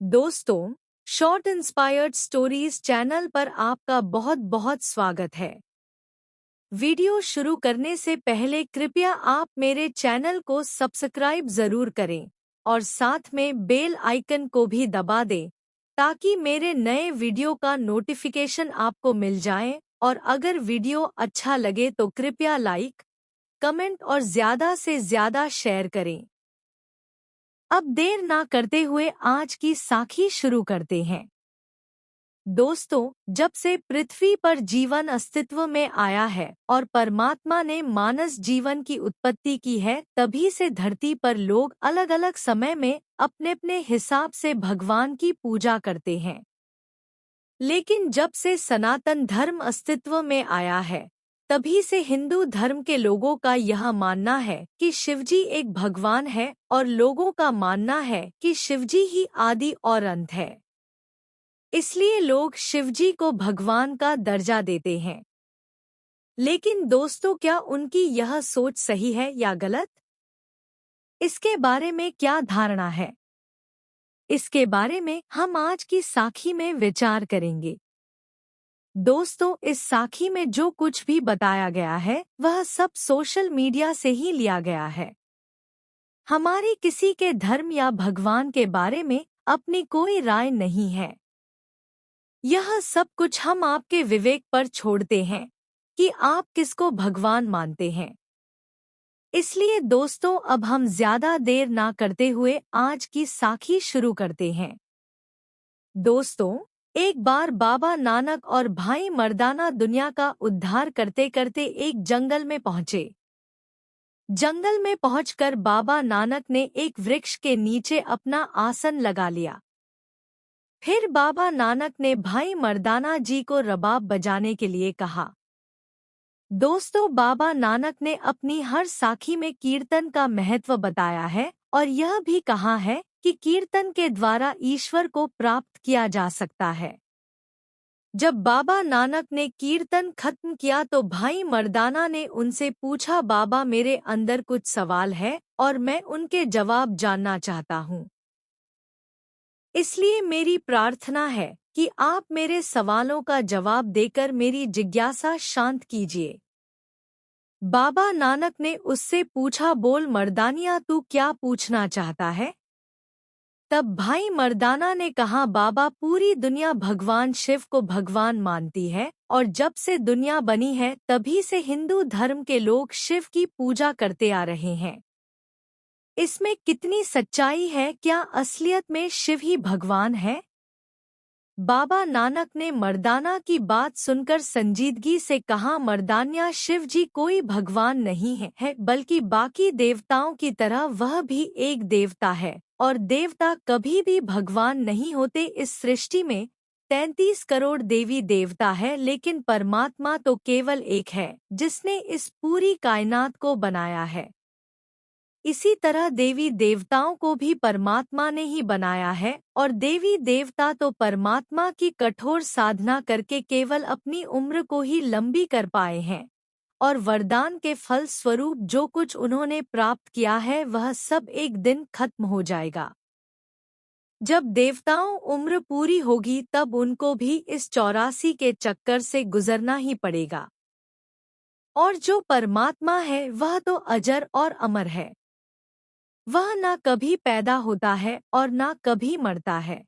दोस्तों, short inspired stories channel पर आपका बहुत बहुत स्वागत है। वीडियो शुरू करने से पहले कृपया आप मेरे चैनल को सब्सक्राइब जरूर करें और साथ में बेल आइकन को भी दबा दें ताकि मेरे नए वीडियो का नोटिफिकेशन आपको मिल जाए। और अगर वीडियो अच्छा लगे तो कृपया लाइक, कमेंट और ज़्यादा से ज़्यादा शेयर करें। अब देर ना करते हुए आज की साखी शुरू करते हैं। दोस्तों, जब से पृथ्वी पर जीवन अस्तित्व में आया है और परमात्मा ने मानस जीवन की उत्पत्ति की है, तभी से धरती पर लोग अलग अलग समय में अपने अपने हिसाब से भगवान की पूजा करते हैं। लेकिन जब से सनातन धर्म अस्तित्व में आया है, तभी से हिंदू धर्म के लोगों का यह मानना है कि शिवजी एक भगवान है और लोगों का मानना है कि शिवजी ही आदि और अंत है। इसलिए लोग शिवजी को भगवान का दर्जा देते हैं। लेकिन दोस्तों, क्या उनकी यह सोच सही है या गलत? इसके बारे में क्या धारणा है? इसके बारे में हम आज की साखी में विचार करेंगे। दोस्तों, इस साखी में जो कुछ भी बताया गया है वह सब सोशल मीडिया से ही लिया गया है। हमारी किसी के धर्म या भगवान के बारे में अपनी कोई राय नहीं है। यह सब कुछ हम आपके विवेक पर छोड़ते हैं कि आप किसको भगवान मानते हैं। इसलिए दोस्तों, अब हम ज्यादा देर ना करते हुए आज की साखी शुरू करते हैं। दोस्तों, एक बार बाबा नानक और भाई मर्दाना दुनिया का उद्धार करते करते एक जंगल में पहुंचे। जंगल में पहुंचकर बाबा नानक ने एक वृक्ष के नीचे अपना आसन लगा लिया। फिर बाबा नानक ने भाई मर्दाना जी को रबाब बजाने के लिए कहा। दोस्तों, बाबा नानक ने अपनी हर साखी में कीर्तन का महत्व बताया है और यह भी कहा है कि कीर्तन के द्वारा ईश्वर को प्राप्त किया जा सकता है। जब बाबा नानक ने कीर्तन खत्म किया तो भाई मर्दाना ने उनसे पूछा, बाबा, मेरे अंदर कुछ सवाल है और मैं उनके जवाब जानना चाहता हूँ। इसलिए मेरी प्रार्थना है कि आप मेरे सवालों का जवाब देकर मेरी जिज्ञासा शांत कीजिए। बाबा नानक ने उससे पूछा, बोल मर्दानिया, तू क्या पूछना चाहता है? तब भाई मर्दाना ने कहा, बाबा, पूरी दुनिया भगवान शिव को भगवान मानती है और जब से दुनिया बनी है तभी से हिंदू धर्म के लोग शिव की पूजा करते आ रहे हैं। इसमें कितनी सच्चाई है? क्या असलियत में शिव ही भगवान है? बाबा नानक ने मर्दाना की बात सुनकर संजीदगी से कहा, मर्दानिया, शिव जी कोई भगवान नहीं है बल्कि बाकी देवताओं की तरह वह भी एक देवता है और देवता कभी भी भगवान नहीं होते। इस सृष्टि में 33 करोड़ देवी देवता है, लेकिन परमात्मा तो केवल एक है जिसने इस पूरी कायनात को बनाया है। इसी तरह देवी देवताओं को भी परमात्मा ने ही बनाया है और देवी देवता तो परमात्मा की कठोर साधना करके केवल अपनी उम्र को ही लंबी कर पाए हैं और वरदान के फल स्वरूप जो कुछ उन्होंने प्राप्त किया है वह सब एक दिन खत्म हो जाएगा। जब देवताओं उम्र पूरी होगी तब उनको भी इस 84 के चक्कर से गुजरना ही पड़ेगा। और जो परमात्मा है वह तो अजर और अमर है। वह ना कभी पैदा होता है और ना कभी मरता है।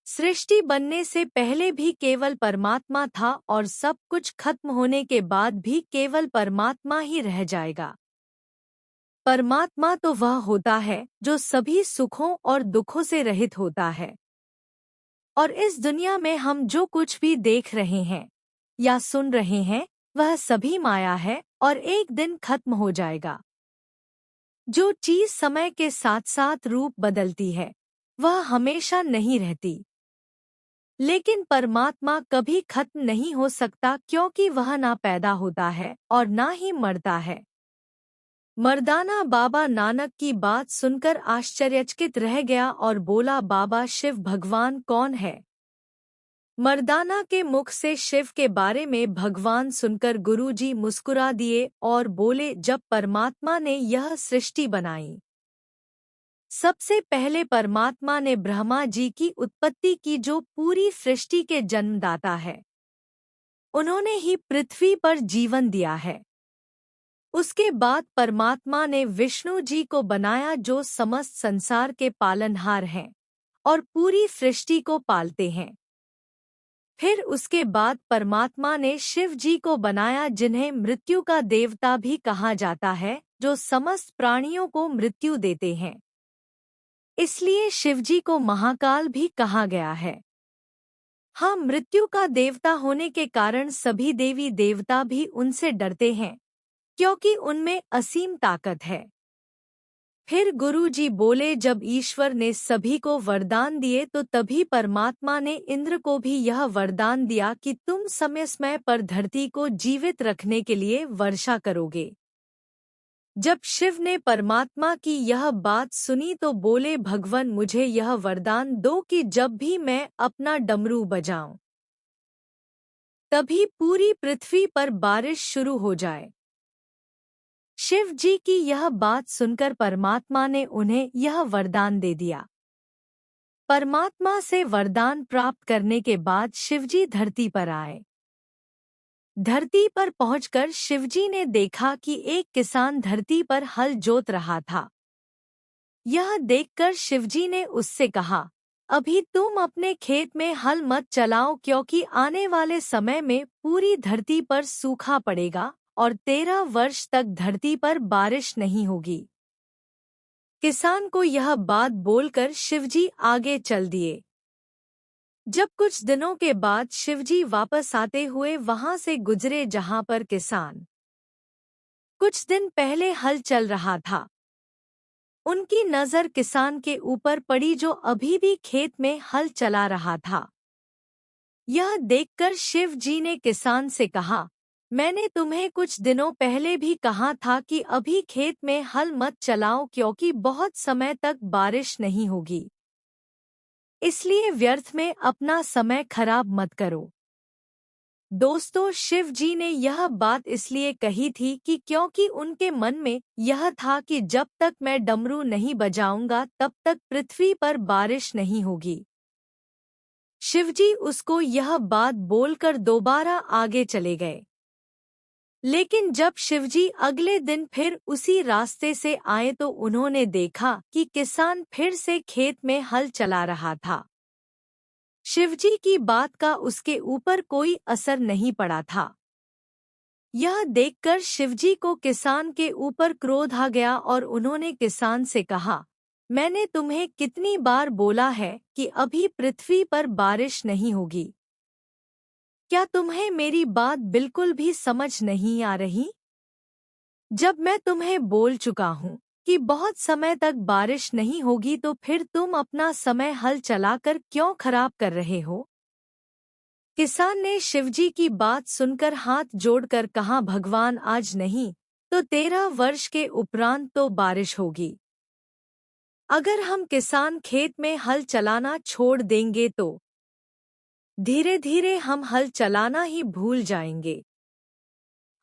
सृष्टि बनने से पहले भी केवल परमात्मा था और सब कुछ खत्म होने के बाद भी केवल परमात्मा ही रह जाएगा। परमात्मा तो वह होता है जो सभी सुखों और दुखों से रहित होता है। और इस दुनिया में हम जो कुछ भी देख रहे हैं या सुन रहे हैं वह सभी माया है और एक दिन खत्म हो जाएगा। जो चीज समय के साथ साथ रूप बदलती है वह हमेशा नहीं रहती, लेकिन परमात्मा कभी खत्म नहीं हो सकता क्योंकि वह ना पैदा होता है और ना ही मरता है। मर्दाना बाबा नानक की बात सुनकर आश्चर्यचकित रह गया और बोला, बाबा, शिव भगवान कौन है? मर्दाना के मुख से शिव के बारे में भगवान सुनकर गुरुजी मुस्कुरा दिए और बोले, जब परमात्मा ने यह सृष्टि बनाई, सबसे पहले परमात्मा ने ब्रह्मा जी की उत्पत्ति की, जो पूरी सृष्टि के जन्मदाता है। उन्होंने ही पृथ्वी पर जीवन दिया है। उसके बाद परमात्मा ने विष्णु जी को बनाया, जो समस्त संसार के पालनहार हैं और पूरी सृष्टि को पालते हैं। फिर उसके बाद परमात्मा ने शिव जी को बनाया, जिन्हें मृत्यु का देवता भी कहा जाता है, जो समस्त प्राणियों को मृत्यु देते हैं। इसलिए शिवजी को महाकाल भी कहा गया है। हाँ, मृत्यु का देवता होने के कारण सभी देवी देवता भी उनसे डरते हैं, क्योंकि उनमें असीम ताकत है। फिर गुरु जी बोले, जब ईश्वर ने सभी को वरदान दिए तो तभी परमात्मा ने इंद्र को भी यह वरदान दिया कि तुम समय समय पर धरती को जीवित रखने के लिए वर्षा करोगे। जब शिव ने परमात्मा की यह बात सुनी तो बोले, भगवान मुझे यह वरदान दो कि जब भी मैं अपना डमरू बजाऊं तभी पूरी पृथ्वी पर बारिश शुरू हो जाए। शिव जी की यह बात सुनकर परमात्मा ने उन्हें यह वरदान दे दिया। परमात्मा से वरदान प्राप्त करने के बाद शिवजी धरती पर आए। धरती पर पहुंचकर शिवजी ने देखा कि एक किसान धरती पर हल जोत रहा था। यह देखकर शिवजी ने उससे कहा, अभी तुम अपने खेत में हल मत चलाओ, क्योंकि आने वाले समय में पूरी धरती पर सूखा पड़ेगा और 13 वर्ष तक धरती पर बारिश नहीं होगी। किसान को यह बात बोलकर शिवजी आगे चल दिए। जब कुछ दिनों के बाद शिवजी वापस आते हुए वहां से गुजरे जहां पर किसान कुछ दिन पहले हल चल रहा था, उनकी नजर किसान के ऊपर पड़ी, जो अभी भी खेत में हल चला रहा था। यह देखकर शिव जी ने किसान से कहा, मैंने तुम्हें कुछ दिनों पहले भी कहा था कि अभी खेत में हल मत चलाओ, क्योंकि बहुत समय तक बारिश नहीं होगी। इसलिए व्यर्थ में अपना समय खराब मत करो। दोस्तों, शिव जी ने यह बात इसलिए कही थी कि क्योंकि उनके मन में यह था कि जब तक मैं डमरू नहीं बजाऊंगा तब तक पृथ्वी पर बारिश नहीं होगी। शिवजी उसको यह बात बोलकर दोबारा आगे चले गए। लेकिन जब शिवजी अगले दिन फिर उसी रास्ते से आए तो उन्होंने देखा कि किसान फिर से खेत में हल चला रहा था। शिवजी की बात का उसके ऊपर कोई असर नहीं पड़ा था। यह देखकर शिवजी को किसान के ऊपर क्रोध आ गया और उन्होंने किसान से कहा, मैंने तुम्हें कितनी बार बोला है कि अभी पृथ्वी पर बारिश नहीं होगी। क्या तुम्हें मेरी बात बिल्कुल भी समझ नहीं आ रही? जब मैं तुम्हें बोल चुका हूँ कि बहुत समय तक बारिश नहीं होगी तो फिर तुम अपना समय हल चलाकर क्यों खराब कर रहे हो? किसान ने शिवजी की बात सुनकर हाथ जोड़कर कहा, भगवान आज नहीं तो 13 वर्ष के उपरांत तो बारिश होगी। अगर हम किसान खेत में हल चलाना छोड़ देंगे तो धीरे धीरे हम हल चलाना ही भूल जाएंगे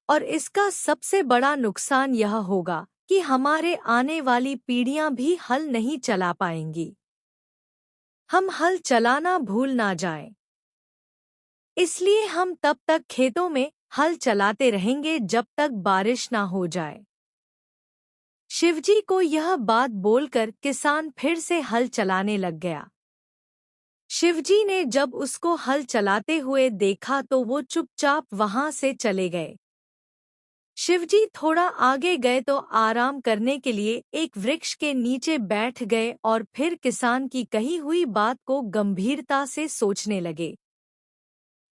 और इसका सबसे बड़ा नुकसान यह होगा कि हमारे आने वाली पीढ़ियां भी हल नहीं चला पाएंगी। हम हल चलाना भूल ना जाएं। इसलिए हम तब तक खेतों में हल चलाते रहेंगे जब तक बारिश ना हो जाए। शिवजी को यह बात बोलकर किसान फिर से हल चलाने लग गया। शिवजी ने जब उसको हल चलाते हुए देखा तो वो चुपचाप वहां से चले गए। शिवजी थोड़ा आगे गए तो आराम करने के लिए एक वृक्ष के नीचे बैठ गए और फिर किसान की कही हुई बात को गंभीरता से सोचने लगे।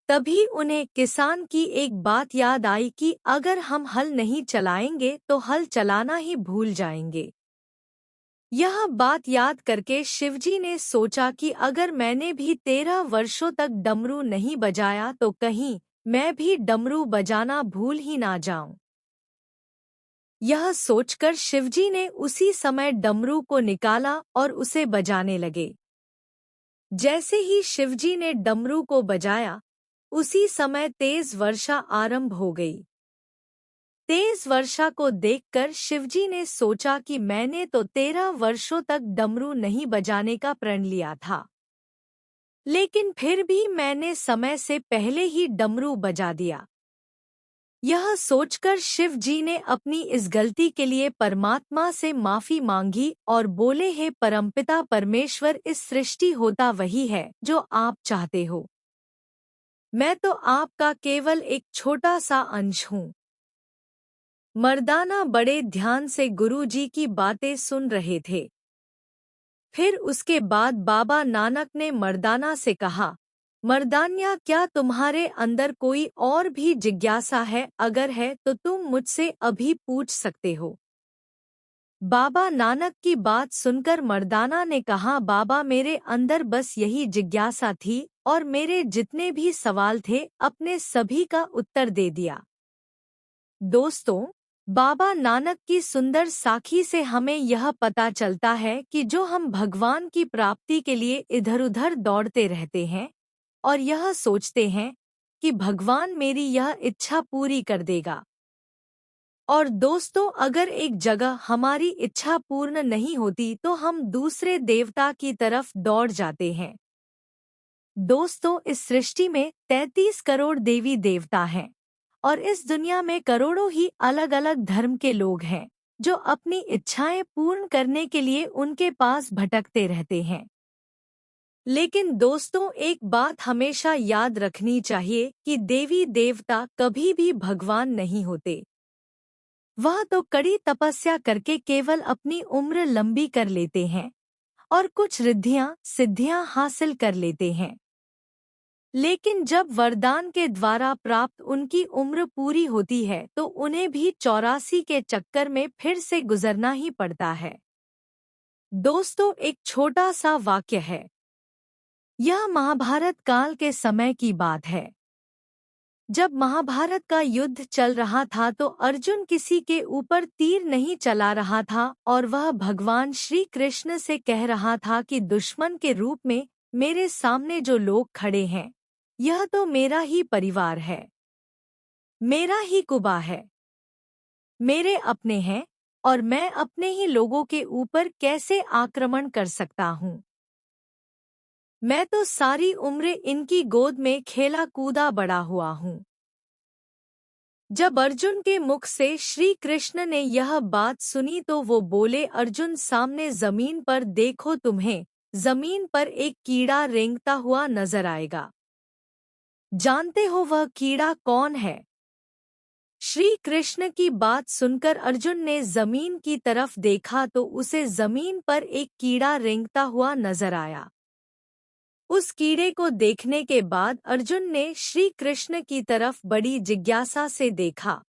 तभी उन्हें किसान की एक बात याद आई कि अगर हम हल नहीं चलाएंगे तो हल चलाना ही भूल जाएंगे। यह बात याद करके शिवजी ने सोचा कि अगर मैंने भी 13 वर्षों तक डमरू नहीं बजाया तो कहीं मैं भी डमरू बजाना भूल ही ना जाऊं। यह सोचकर शिवजी ने उसी समय डमरू को निकाला और उसे बजाने लगे। जैसे ही शिवजी ने डमरू को बजाया, उसी समय तेज वर्षा आरंभ हो गई। तेज वर्षा को देखकर शिवजी ने सोचा कि मैंने तो 13 वर्षों तक डमरू नहीं बजाने का प्रण लिया था, लेकिन फिर भी मैंने समय से पहले ही डमरू बजा दिया। यह सोचकर शिव जी ने अपनी इस गलती के लिए परमात्मा से माफी मांगी और बोले, हे परमपिता परमेश्वर, इस सृष्टि होता वही है जो आप चाहते हो। मैं तो आपका केवल एक छोटा सा अंश हूँ। मर्दाना बड़े ध्यान से गुरुजी की बातें सुन रहे थे। फिर उसके बाद बाबा नानक ने मर्दाना से कहा, मर्दान्या, क्या तुम्हारे अंदर कोई और भी जिज्ञासा है? अगर है तो तुम मुझसे अभी पूछ सकते हो। बाबा नानक की बात सुनकर मर्दाना ने कहा, बाबा, मेरे अंदर बस यही जिज्ञासा थी और मेरे जितने भी सवाल थे अपने सभी का उत्तर दे दिया। दोस्तों, बाबा नानक की सुंदर साखी से हमें यह पता चलता है कि जो हम भगवान की प्राप्ति के लिए इधर-उधर दौड़ते रहते हैं और यह सोचते हैं कि भगवान मेरी यह इच्छा पूरी कर देगा, और दोस्तों, अगर एक जगह हमारी इच्छा पूर्ण नहीं होती तो हम दूसरे देवता की तरफ दौड़ जाते हैं। दोस्तों, इस सृष्टि में 33 करोड़ देवी देवता हैं और इस दुनिया में करोड़ों ही अलग अलग धर्म के लोग हैं जो अपनी इच्छाएं पूर्ण करने के लिए उनके पास भटकते रहते हैं। लेकिन दोस्तों, एक बात हमेशा याद रखनी चाहिए कि देवी देवता कभी भी भगवान नहीं होते। वह तो कड़ी तपस्या करके केवल अपनी उम्र लंबी कर लेते हैं और कुछ रिद्धियां सिद्धियां हासिल कर लेते हैं, लेकिन जब वरदान के द्वारा प्राप्त उनकी उम्र पूरी होती है तो उन्हें भी 84 के चक्कर में फिर से गुजरना ही पड़ता है। दोस्तों, एक छोटा सा वाक्य है। यह महाभारत काल के समय की बात है। जब महाभारत का युद्ध चल रहा था तो अर्जुन किसी के ऊपर तीर नहीं चला रहा था और वह भगवान श्री कृष्ण से कह रहा था कि दुश्मन के रूप में मेरे सामने जो लोग खड़े हैं, यह तो मेरा ही परिवार है, मेरा ही कुबा है, मेरे अपने हैं, और मैं अपने ही लोगों के ऊपर कैसे आक्रमण कर सकता हूँ? मैं तो सारी उम्र इनकी गोद में खेला कूदा बड़ा हुआ हूँ। जब अर्जुन के मुख से श्री कृष्ण ने यह बात सुनी तो वो बोले, अर्जुन, सामने जमीन पर देखो, तुम्हें जमीन पर एक कीड़ा रेंगता हुआ नजर आएगा। जानते हो वह कीड़ा कौन है? श्री कृष्ण की बात सुनकर अर्जुन ने जमीन की तरफ देखा तो उसे जमीन पर एक कीड़ा रेंगता हुआ नजर आया। उस कीड़े को देखने के बाद अर्जुन ने श्री कृष्ण की तरफ बड़ी जिज्ञासा से देखा।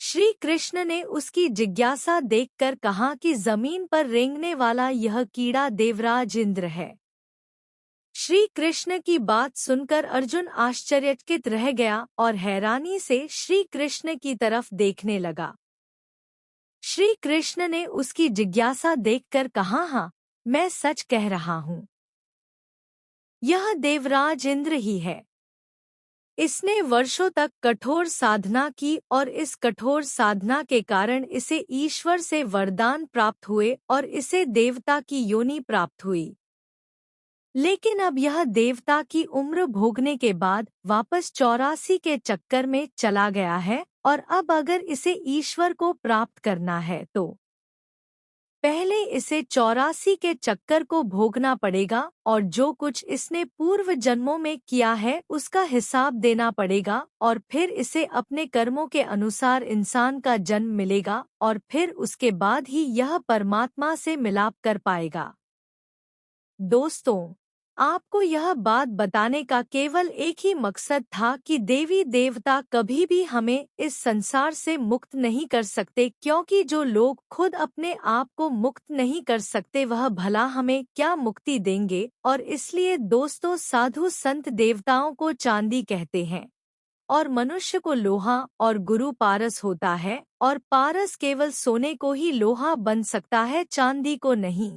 श्री कृष्ण ने उसकी जिज्ञासा देखकर कहा कि जमीन पर रेंगने वाला यह कीड़ा देवराज इंद्र है। श्री कृष्ण की बात सुनकर अर्जुन आश्चर्यचकित रह गया और हैरानी से श्री कृष्ण की तरफ देखने लगा। श्री कृष्ण ने उसकी जिज्ञासा देखकर कहा, हाँ, मैं सच कह रहा हूँ, यह देवराज इंद्र ही है। इसने वर्षों तक कठोर साधना की और इस कठोर साधना के कारण इसे ईश्वर से वरदान प्राप्त हुए और इसे देवता की योनि प्राप्त हुई। लेकिन अब यह देवता की उम्र भोगने के बाद वापस 84 के चक्कर में चला गया है और अब अगर इसे ईश्वर को प्राप्त करना है तो पहले इसे 84 के चक्कर को भोगना पड़ेगा और जो कुछ इसने पूर्व जन्मों में किया है उसका हिसाब देना पड़ेगा और फिर इसे अपने कर्मों के अनुसार इंसान का जन्म मिलेगा और फिर उसके बाद ही यह परमात्मा से मिलाप कर पाएगा। दोस्तों, आपको यह बात बताने का केवल एक ही मकसद था कि देवी देवता कभी भी हमें इस संसार से मुक्त नहीं कर सकते, क्योंकि जो लोग खुद अपने आप को मुक्त नहीं कर सकते वह भला हमें क्या मुक्ति देंगे। और इसलिए दोस्तों, साधु संत देवताओं को चांदी कहते हैं और मनुष्य को लोहा और गुरु पारस होता है, और पारस केवल सोने को ही लोहा बन सकता है, चांदी को नहीं।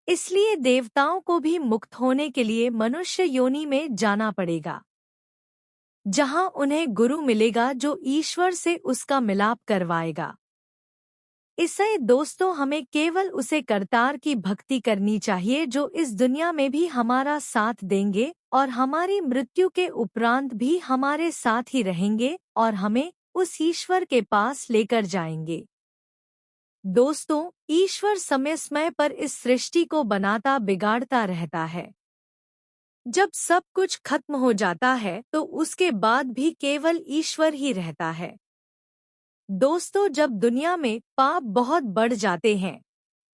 इसलिए देवताओं को भी मुक्त होने के लिए मनुष्य योनि में जाना पड़ेगा। जहां उन्हें गुरु मिलेगा जो ईश्वर से उसका मिलाप करवाएगा। इससे दोस्तों हमें केवल उसे करतार की भक्ति करनी चाहिए जो इस दुनिया में भी हमारा साथ देंगे और हमारी मृत्यु के उपरांत भी हमारे साथ ही रहेंगे और हमें उस ईश्वर के पास लेकर जाएंगे। दोस्तों, ईश्वर समय समय पर इस सृष्टि को बनाता बिगाड़ता रहता है। जब सब कुछ खत्म हो जाता है तो उसके बाद भी केवल ईश्वर ही रहता है। दोस्तों, जब दुनिया में पाप बहुत बढ़ जाते हैं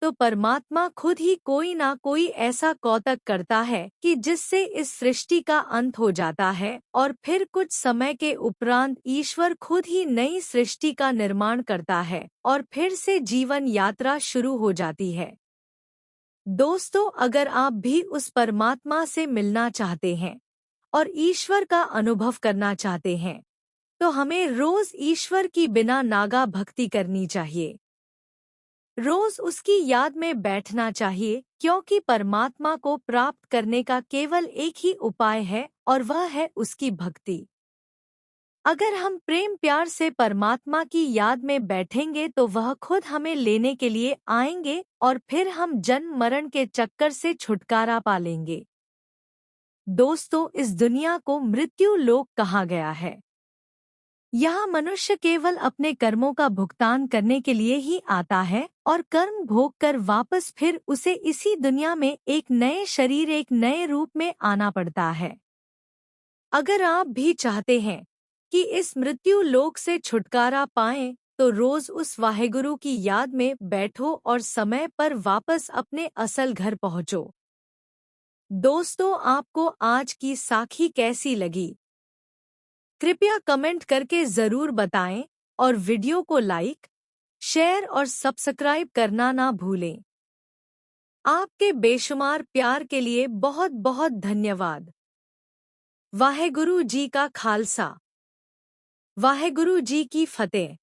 तो परमात्मा खुद ही कोई ना कोई ऐसा कौतक करता है कि जिससे इस सृष्टि का अंत हो जाता है और फिर कुछ समय के उपरांत ईश्वर खुद ही नई सृष्टि का निर्माण करता है और फिर से जीवन यात्रा शुरू हो जाती है। दोस्तों, अगर आप भी उस परमात्मा से मिलना चाहते हैं और ईश्वर का अनुभव करना चाहते हैं तो हमें रोज ईश्वर की बिना नागा भक्ति करनी चाहिए। रोज उसकी याद में बैठना चाहिए क्योंकि परमात्मा को प्राप्त करने का केवल एक ही उपाय है और वह है उसकी भक्ति। अगर हम प्रेम प्यार से परमात्मा की याद में बैठेंगे तो वह खुद हमें लेने के लिए आएंगे और फिर हम जन्म मरण के चक्कर से छुटकारा पा लेंगे। दोस्तों, इस दुनिया को मृत्यु लोक कहा गया है। यहाँ मनुष्य केवल अपने कर्मों का भुगतान करने के लिए ही आता है और कर्म भोग कर वापस फिर उसे इसी दुनिया में एक नए शरीर एक नए रूप में आना पड़ता है। अगर आप भी चाहते हैं कि इस मृत्यु लोक से छुटकारा पाएं तो रोज उस वाहेगुरु की याद में बैठो और समय पर वापस अपने असल घर पहुंचो। दोस्तों, आपको आज की साखी कैसी लगी? कृपया कमेंट करके ज़रूर बताएं और वीडियो को लाइक, शेयर और सब्सक्राइब करना ना भूलें। आपके बेशुमार प्यार के लिए बहुत बहुत धन्यवाद। वाहेगुरु जी का खालसा, वाहेगुरु जी की फतेह।